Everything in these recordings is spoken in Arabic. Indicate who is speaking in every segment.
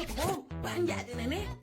Speaker 1: تقوم وين قاعدين هنا؟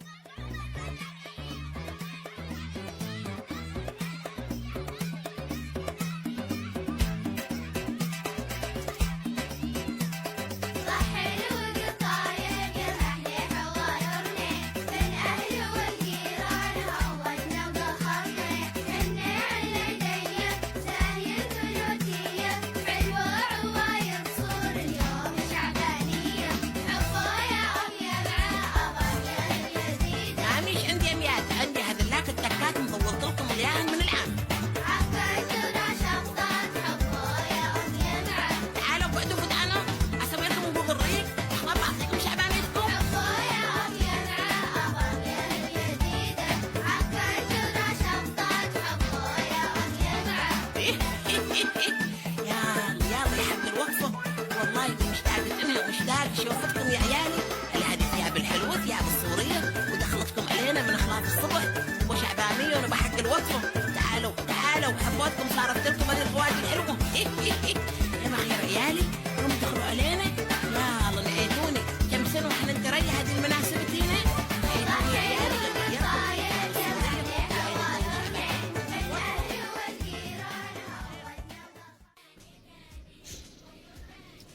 Speaker 1: شوفتكم يا عيالي، الهدي فيها بالحلوة فيها بالصورية، ودخلتكم علينا من خلاف الصبح وشعبانية ونبحق الوقفة. تعالوا تعالوا حبوتكم صارت لكم الغواج الحلوة. يا بخير عيالي قوموا دخلوا علينا، يا الله نعيتوني كم سنة واحنا نتريح هذه المناسبة هنا.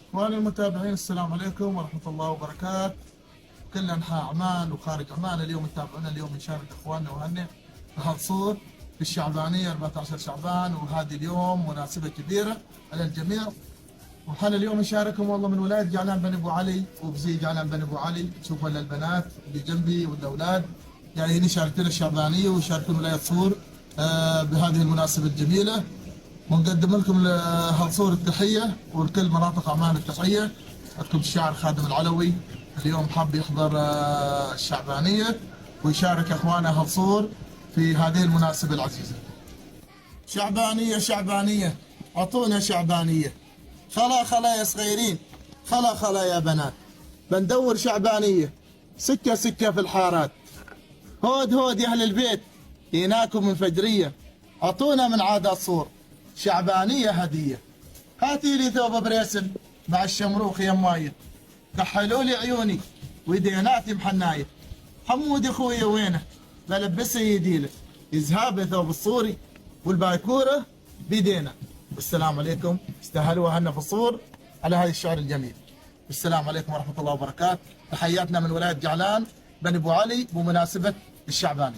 Speaker 2: اخواني المتابعين، السلام عليكم ورحمة الله وبركاته. كل انحاء عمان وخارج عمان اليوم تتابعونا، اليوم نشارك اخواننا وهنا نهض صور في الشعبانية 14 شعبان، وهذه اليوم مناسبة كبيرة على الجميع. وحنا اليوم نشاركهم والله من ولاية جعلان بن ابو علي وبزي جعلان بن ابو علي. تشوفوا البنات اللي جنبي والاولاد يعني هنا شاركتنا الشعبانية ويشاركون ولاية صور بهذه المناسبة الجميلة. ونقدم لكم هالصور التحية ولكل مناطق عمان التحية. عندكم الشاعر خادم العلوي اليوم حاب يحضر الشعبانية ويشارك اخوانه هالصور في هذه المناسبة العزيزة. شعبانية شعبانية اعطونا شعبانية، خلا خلا يا صغيرين، خلا خلا يا بنات، بندور شعبانية سكة سكة في الحارات. هود هود يا اهل البيت جيناكم من فجرية، اعطونا من عادات صور شعبانية هدية. هاتي لي ثوب بريسم مع الشمروخ يماية، كحلوا لي عيوني وديناتي محناية. حمود اخويا وينه بلبسه يديله، يزهاب ثوب الصوري والبايكورة بيدينا. والسلام عليكم، استاهلوا هنا في الصور على هذا الشعر الجميل. السلام عليكم ورحمة الله وبركاته. تحياتنا من ولاية جعلان بن ابو علي بمناسبة الشعباني.